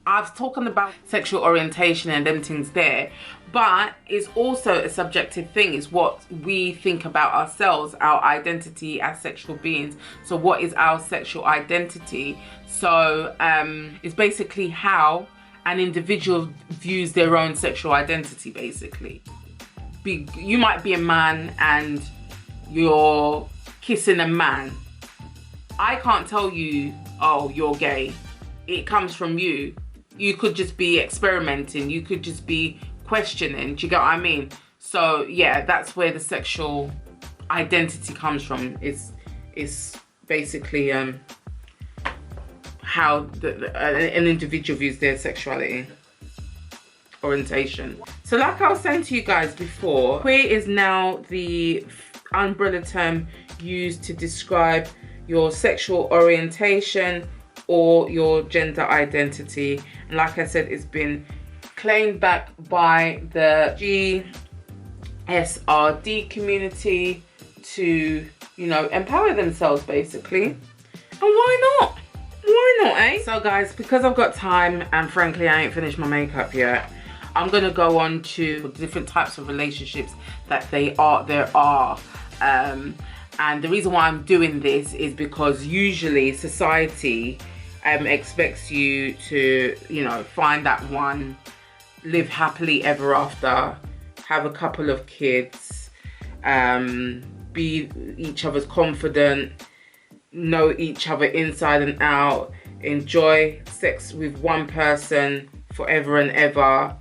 I've talked about sexual orientation and them things there, but it's also a subjective thing. It's what we think about ourselves, our identity as sexual beings. So what is our sexual identity? So it's basically how an individual views their own sexual identity, basically. You might be a man and you're kissing a man. I can't tell you, oh, you're gay. It comes from you. You could just be experimenting. You could just be questioning. Do you get what I mean? So yeah, that's where the sexual identity comes from. It's basically how an individual views their sexuality orientation. So like I was saying to you guys before, queer is now the umbrella term used to describe your sexual orientation or your gender identity. And like I said, it's been claimed back by the GSRD community to, you know, empower themselves, basically. And why not? Why not, eh? So guys, because I've got time and frankly I ain't finished my makeup yet, I'm gonna go on to different types of relationships that there are. And the reason why I'm doing this is because usually society expects you to, you know, find that one, live happily ever after, have a couple of kids, be each other's confident, know each other inside and out, enjoy sex with one person forever and ever,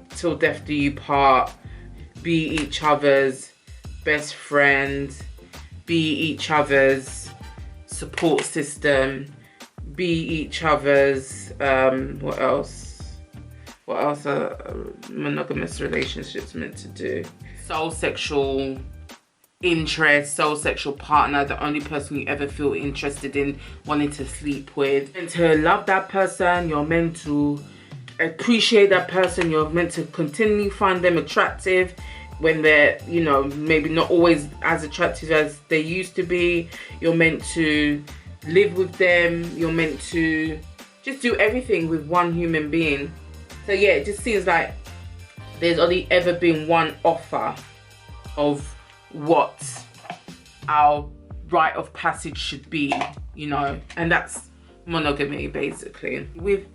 till death do you part, be each other's best friend, be each other's support system, be each other's, what else are monogamous relationships meant to do? Sole sexual interest, sole sexual partner, the only person you ever feel interested in wanting to sleep with. And to love that person, you're meant to appreciate that person, you're meant to continually find them attractive when they're, you know, maybe not always as attractive as they used to be. You're meant to live with them, you're meant to just do everything with one human being. So yeah, it just seems like there's only ever been one offer of what our rite of passage should be, you know, and that's monogamy, basically. With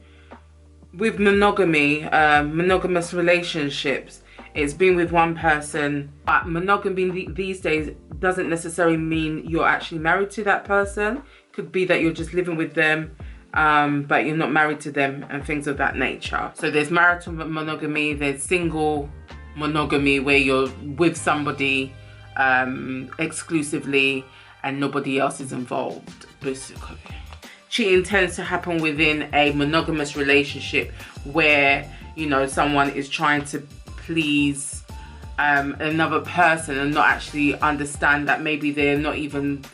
with monogamy, monogamous relationships, it's being with one person. But monogamy these days doesn't necessarily mean you're actually married to that person. Could be that you're just living with them, but you're not married to them, and things of that nature. So there's marital monogamy, there's single monogamy, where you're with somebody exclusively and nobody else is involved, basically. Cheating tends to happen within a monogamous relationship where, you know, someone is trying to please another person and not actually understand that maybe they're not even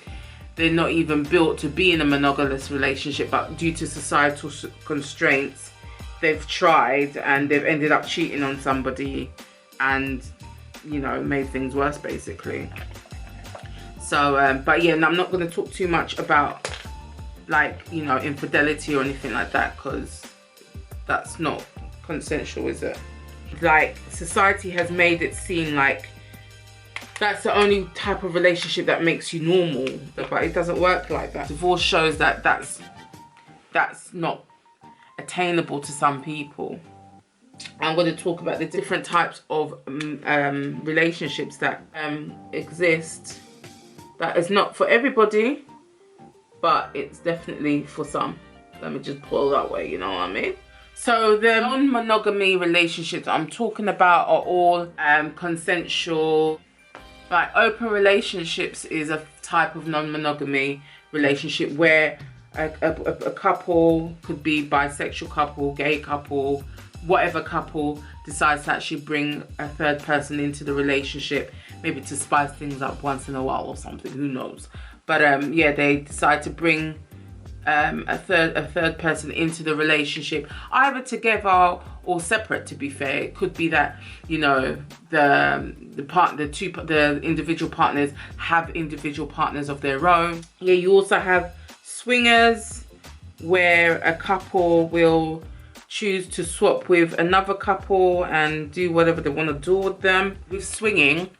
built to be in a monogamous relationship, but due to societal constraints, they've tried and they've ended up cheating on somebody and, you know, made things worse, basically. So, but yeah, I'm not going to talk too much about, like, you know, infidelity or anything like that, because that's not consensual, is it? Like, society has made it seem like that's the only type of relationship that makes you normal, but it doesn't work like that. Divorce shows that that's not attainable to some people. I'm going to talk about the different types of relationships that exist. That is not for everybody, but it's definitely for some. Let me just put it that way, you know what I mean? So the non-monogamy relationships I'm talking about are all consensual. Like, open relationships is a type of non-monogamy relationship where a couple, could be bisexual couple, gay couple, whatever couple, decides to actually bring a third person into the relationship, maybe to spice things up once in a while or something, who knows. But yeah, they decide to bring a third person into the relationship, either together or separate. To be fair, it could be that, you know, the individual partners have individual partners of their own. Yeah, you also have swingers, where a couple will choose to swap with another couple and do whatever they want to do with them. With swinging,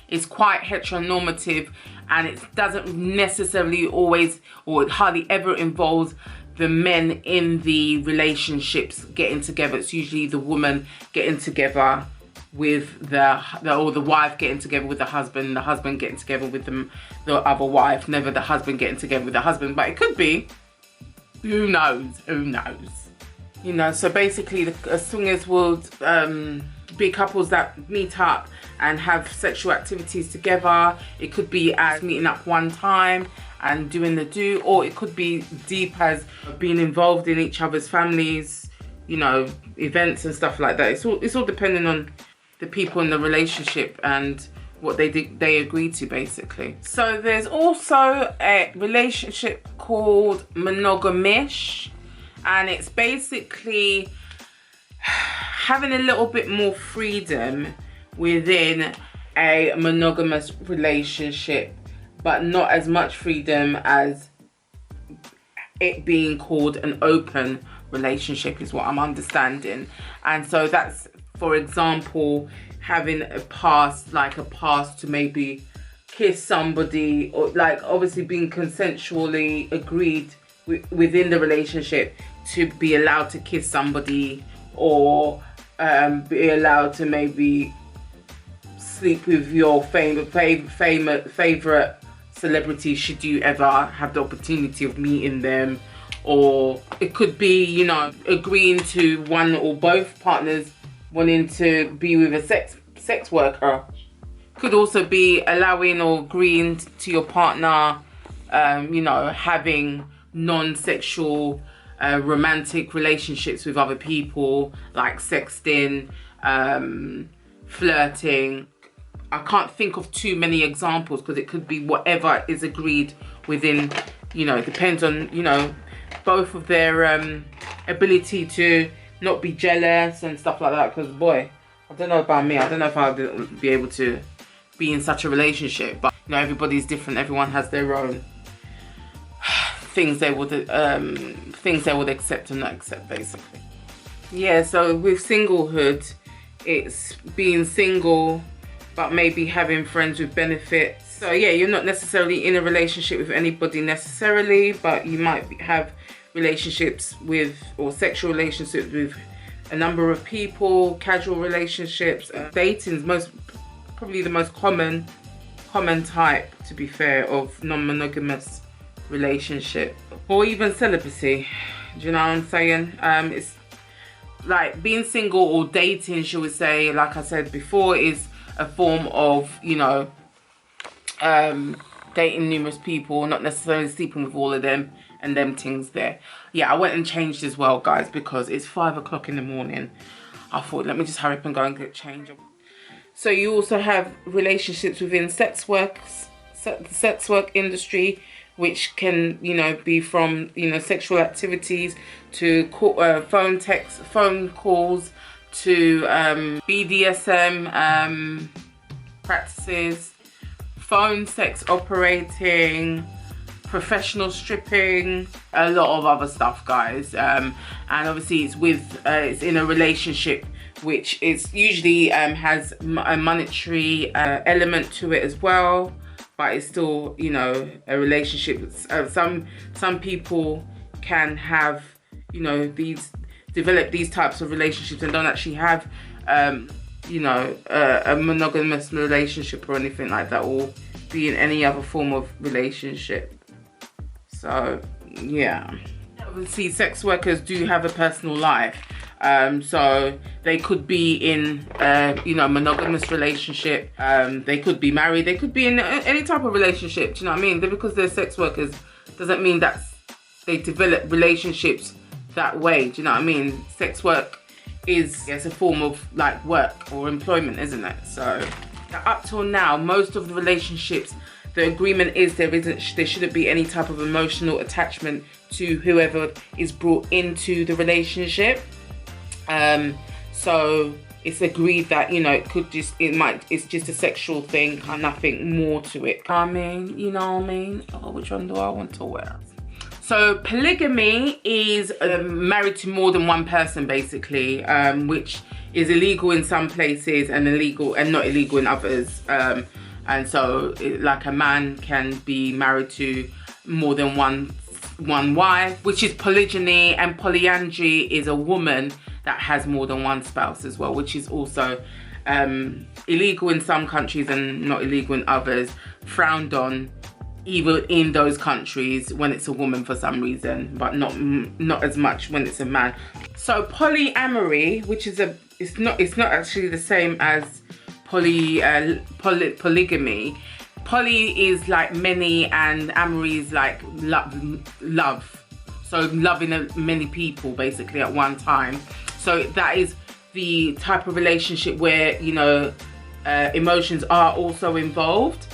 it's quite heteronormative, and it doesn't necessarily always, or it hardly ever involves the men in the relationships getting together. It's usually the woman getting together with the wife getting together with the husband getting together with the other wife, never the husband getting together with the husband. But it could be, who knows, you know. So basically, the swingers would be couples that meet up and have sexual activities together. It could be as meeting up one time and doing the do, or it could be deep as being involved in each other's families, you know, events and stuff like that. It's all depending on the people in the relationship and what they agree to, basically. So there's also a relationship called monogamish, and it's basically having a little bit more freedom within a monogamous relationship, but not as much freedom as it being called an open relationship, is what I'm understanding. And so that's, for example, having a past to maybe kiss somebody, or like obviously being consensually agreed within the relationship to be allowed to kiss somebody, or be allowed to maybe sleep with your favorite celebrity, should you ever have the opportunity of meeting them. Or it could be, you know, agreeing to one or both partners wanting to be with a sex worker. Could also be allowing or agreeing to your partner, you know, having non-sexual romantic relationships with other people, like sexting, flirting. I can't think of too many examples, because it could be whatever is agreed within, you know, it depends on, you know, both of their ability to not be jealous and stuff like that. Because boy, I don't know about me, I don't know if I'd be able to be in such a relationship. But you know, everybody's different, everyone has their own things they would accept and not accept, basically. Yeah, so with singlehood, it's being single but maybe having friends with benefits. So yeah, you're not necessarily in a relationship with anybody necessarily, but you might have relationships with, or sexual relationships with a number of people, casual relationships. Dating is probably the most common type, to be fair, of non-monogamous relationship, or even celibacy. Do you know what I'm saying? It's like being single or dating, shall we say, like I said before, is a form of, you know, dating numerous people, not necessarily sleeping with all of them and them things there. Yeah, I went and changed as well, guys, because it's 5 o'clock in the morning. I thought, let me just hurry up and go and get changed. So you also have relationships within sex work industry, which can, you know, be from, you know, sexual activities to phone calls to BDSM practices, phone sex operating, professional stripping, a lot of other stuff, guys. And obviously it's in a relationship which is usually has a monetary element to it as well, but it's still, you know, a relationship. Some people can have, you know, develop these types of relationships and don't actually have you know, a monogamous relationship or anything like that, or be in any other form of relationship. So yeah, obviously sex workers do have a personal life. So they could be in you know, monogamous relationship, they could be married, they could be in any type of relationship. Do you know what I mean? Because they're sex workers doesn't mean that they develop relationships that way. Do you know what I mean? Sex work is, it's a form of like work or employment, isn't it? So up till now, most of the relationships, the agreement is there shouldn't be any type of emotional attachment to whoever is brought into the relationship. So it's agreed that, you know, it's just a sexual thing and nothing more to it. I mean, you know what I mean? Oh, which one do I want to wear? So polygamy is married to more than one person, basically, which is illegal in some places and not illegal in others. And so like a man can be married to more than one wife, which is polygyny, and polyandry is a woman that has more than one spouse as well, which is also illegal in some countries and not illegal in others, frowned on even in those countries when it's a woman for some reason, but not as much when it's a man. So polyamory, which is it's not actually the same as polygamy. Poly is like many and amory is like love. So loving many people basically at one time. So that is the type of relationship where, you know, emotions are also involved,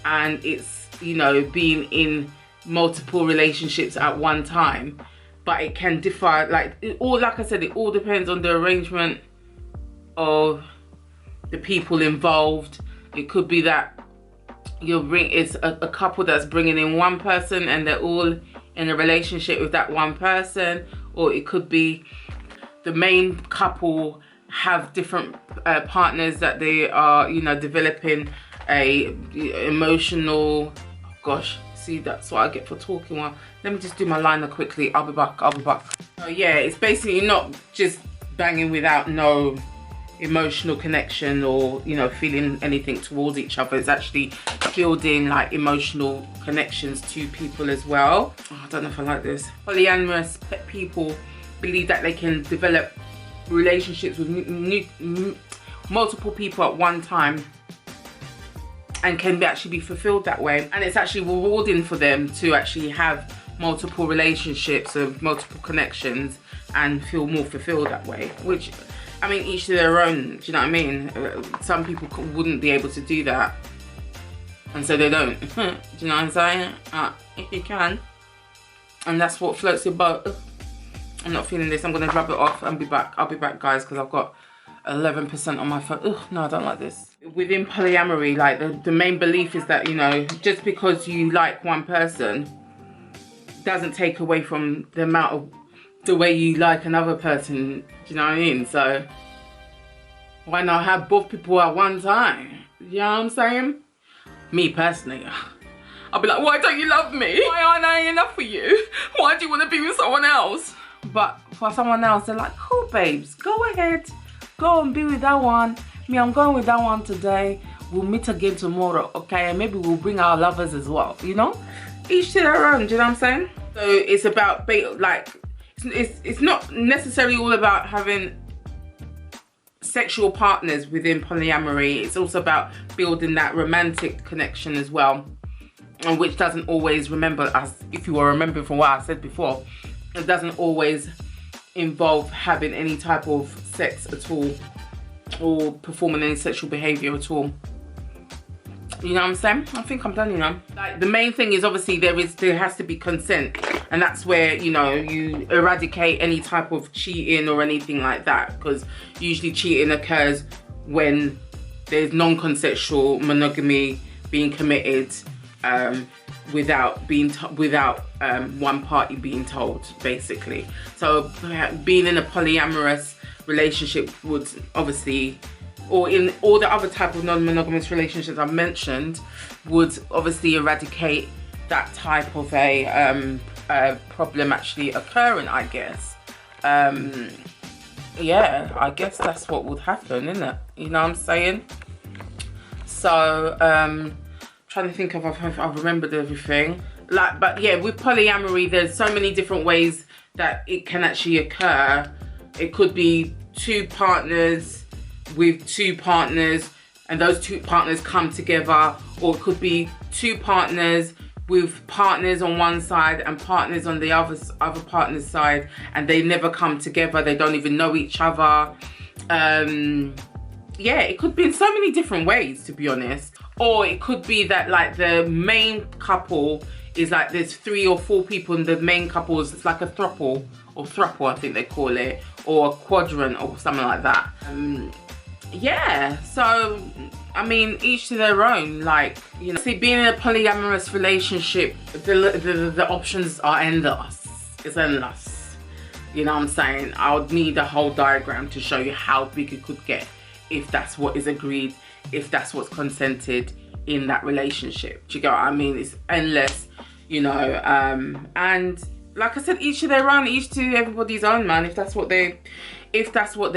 and it's, you know, being in multiple relationships at one time. But it can differ, like I said, it all depends on the arrangement of the people involved. It could be that it's a couple that's bringing in one person and they're all in a relationship with that one person, or it could be the main couple have different partners that they are, you know, developing a emotional, gosh, see, that's what I get for talking. Well, let me just do my liner quickly. I'll be back. So yeah, it's basically not just banging without no emotional connection or, you know, feeling anything towards each other. It's actually building like emotional connections to people as well. Oh, I don't know if I like this. Polyamorous people believe that they can develop relationships with multiple people at one time and can actually be fulfilled that way, and it's actually rewarding for them to actually have multiple relationships of multiple connections and feel more fulfilled that way. Which, I mean, each to their own. Do you know what I mean? Some people wouldn't be able to do that, and so they don't. Do you know what I'm saying? If you can, and that's what floats your boat. I'm not feeling this. I'm gonna rub it off and be back. I'll be back, guys, because I've got 11% on my phone. Ugh, no, I don't like this. Within polyamory, like the main belief is that, you know, just because you like one person doesn't take away from the amount of the way you like another person. Do you know what I mean? So why not have both people at one time? You know what I'm saying? Me personally, I'll be like, why don't you love me? Why aren't I enough for you? Why do you want to be with someone else? But for someone else, they're like, cool, babes, go ahead. Go and be with that one. Me, I'm going with that one today. We'll meet again tomorrow, okay? And maybe we'll bring our lovers as well, you know? Each to their own, do you know what I'm saying? So it's about, like, it's not necessarily all about having sexual partners within polyamory. It's also about building that romantic connection as well, and which doesn't always, remember, as if you were remembering from what I said before, it doesn't always involve having any type of sex at all or performing any sexual behaviour at all. You know what I'm saying? I think I'm done, you know. Like, the main thing is obviously there has to be consent, and that's where, you know, you eradicate any type of cheating or anything like that, because usually cheating occurs when there's non-consensual monogamy being committed without one party being told, basically. So being in a polyamorous relationship would obviously, or in all the other type of non-monogamous relationships I've mentioned, would obviously eradicate that type of a problem actually occurring, I guess. Yeah, I guess that's what would happen, isn't it? You know what I'm saying? So, trying to think of if I've remembered everything. Like, but yeah, with polyamory, there's so many different ways that it can actually occur. It could be two partners with two partners, and those two partners come together, or it could be two partners with partners on one side and partners on the other partner's side, and they never come together. They don't even know each other. Yeah, it could be in so many different ways, to be honest. Or it could be that, like, the main couple is like there's 3 or 4 people, and the main couple is, it's like a throuple, or throuple I think they call it, or a quadrant or something like that. Yeah, so I mean, each to their own. Like, you know, see, being in a polyamorous relationship, the options are endless. It's endless. You know what I'm saying? I would need a whole diagram to show you how big it could get if that's what is agreed, if that's what's consented in that relationship. Do you get what I mean? It's endless, you know. And like I said, each to their own, each to everybody's own, man. If that's what they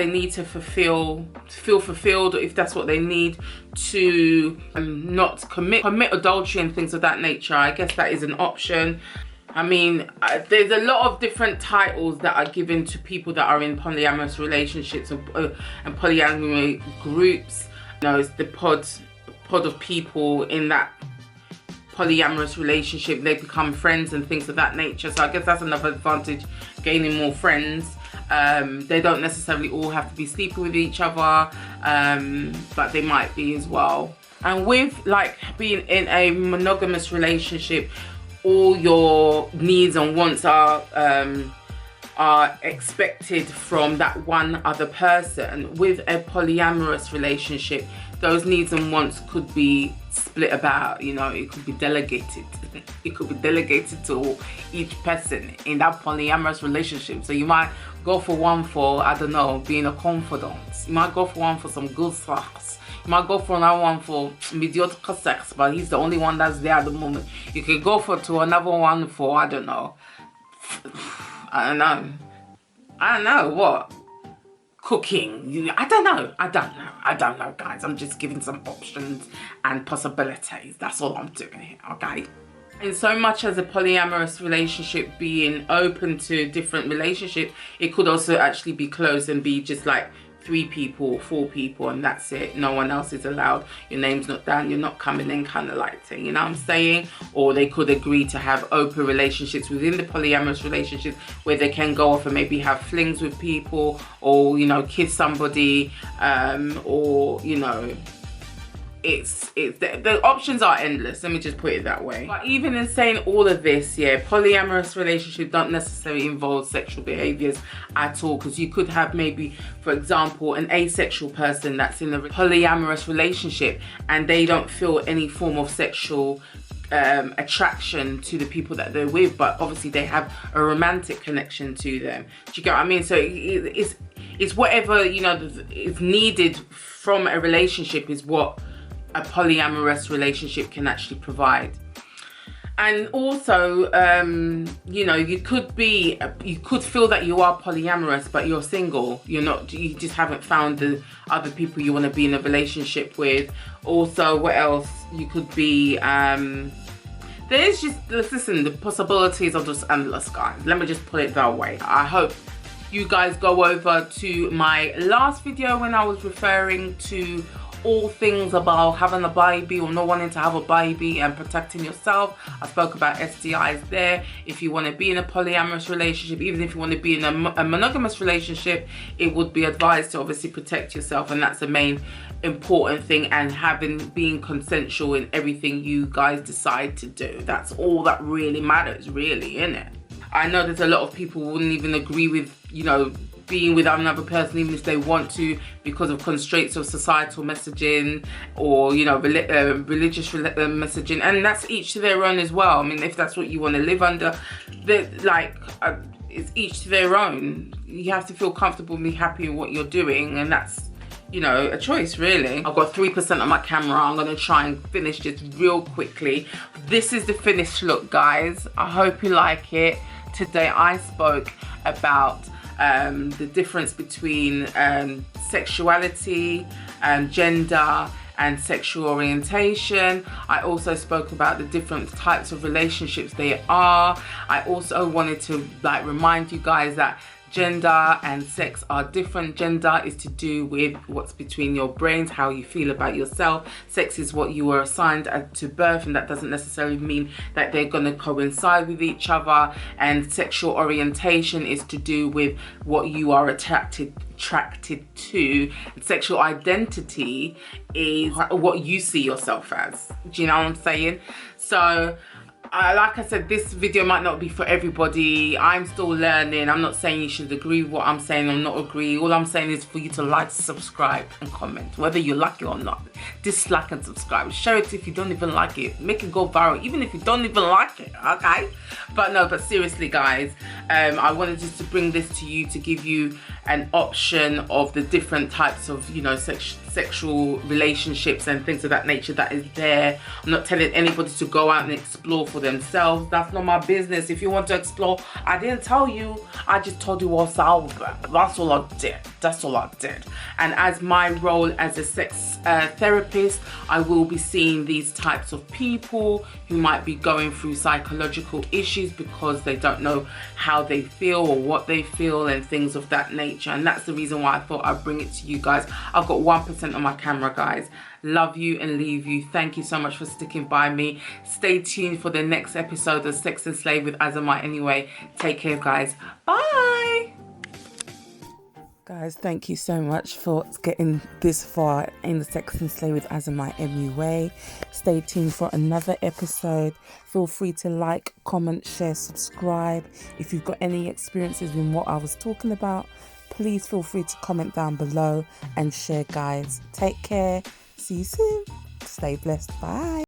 need to feel fulfilled, or if that's what they need to not commit adultery and things of that nature, I guess that is an option. I mean, there's a lot of different titles that are given to people that are in polyamorous relationships and polyamory groups. You know, it's the pod of people in that polyamorous relationship. They become friends and things of that nature. So I guess that's another advantage, gaining more friends. They don't necessarily all have to be sleeping with each other, but they might be as well. And with, like, being in a monogamous relationship, all your needs and wants are expected from that one other person. With a polyamorous relationship, those needs and wants could be split about, you know. It could be delegated. It could be delegated to each person in that polyamorous relationship. So you might go for one for, I don't know, being a confidant. You might go for one for some good sex. You might go for another one for mediocre sex, but he's the only one that's there at the moment. You could go to another one for, I don't know, what? Cooking. I don't know, guys. I'm just giving some options and possibilities. That's all I'm doing here, okay? And so much as a polyamorous relationship being open to different relationships, it could also actually be closed and be just like 3 people, 4 people, and that's it. No one else is allowed. Your name's not down. You're not coming in, kind of like thing. You know what I'm saying? Or they could agree to have open relationships within the polyamorous relationship, where they can go off and maybe have flings with people, or, you know, kiss somebody, or, you know, the options are endless. Let me just put it that way. But even in saying all of this, yeah, polyamorous relationships don't necessarily involve sexual behaviors at all, because you could have maybe, for example, an asexual person that's in a polyamorous relationship and they don't feel any form of sexual attraction to the people that they're with, but obviously they have a romantic connection to them. Do you get what I mean? So it's whatever, you know, is needed from a relationship is what a polyamorous relationship can actually provide. And also, you know, you could feel that you are polyamorous, but you're single. You just haven't found the other people you want to be in a relationship with. Also, what else? You could be, there's just, listen, the possibilities are just endless, guys. Let me just put it that way. I hope you guys go over to my last video when I was referring to all things about having a baby or not wanting to have a baby and protecting yourself. I spoke about STIs there. If you want to be in a polyamorous relationship, even if you want to be in a monogamous relationship, it would be advised to obviously protect yourself, and that's the main important thing, and being consensual in everything you guys decide to do. That's all that really matters, really, isn't it? I know there's a lot of people who wouldn't even agree with, you know, being with another person even if they want to, because of constraints of societal messaging or, you know, religious messaging, and that's each to their own as well. I mean, if that's what you want to live under, it's each to their own. You have to feel comfortable and be happy in what you're doing, and that's, you know, a choice, really. I've got 3% on my camera. I'm gonna try and finish this real quickly. This is the finished look, guys. I hope you like it. Today I spoke about the difference between sexuality, gender, and sexual orientation. I also spoke about the different types of relationships there are. I also wanted to remind you guys that gender and sex are different. Gender is to do with what's between your brains, how you feel about yourself. Sex is what you were assigned to birth, and that doesn't necessarily mean that they're going to coincide with each other. And sexual orientation is to do with what you are attracted to. Sexual identity is what you see yourself as. Do you know what I'm saying? So like I said, this video might not be for everybody. I'm still learning. I'm not saying you should agree with what I'm saying or not agree. All I'm saying is for you to like, subscribe, and comment, whether you like it or not. Dislike and subscribe. Share it if you don't even like it. Make it go viral, even if you don't even like it, okay? But seriously, guys, I wanted just to bring this to you to give you an option of the different types of, you know, sexual relationships and things of that nature that is there. I'm not telling anybody to go out and explore for themselves. That's not my business. If you want to explore, I didn't tell you. I just told you what's out there. That's all I did. That's all I did. And as my role as a sex therapist, I will be seeing these types of people who might be going through psychological issues because they don't know how they feel or what they feel and things of that nature. And that's the reason why I thought I'd bring it to you guys. I've got 1% on my camera, guys. Love you and leave you. Thank you so much for sticking by me. Stay tuned for the next episode of Sex and Slay with AsAmIMUA. Take care, guys. Bye. Guys, thank you so much for getting this far in the Sex and Slay with AsAmIMUA. Stay tuned for another episode. Feel free to like, comment, share, subscribe. If you've got any experiences in what I was talking about, please feel free to comment down below and share, guys. Take care. See you soon. Stay blessed. Bye.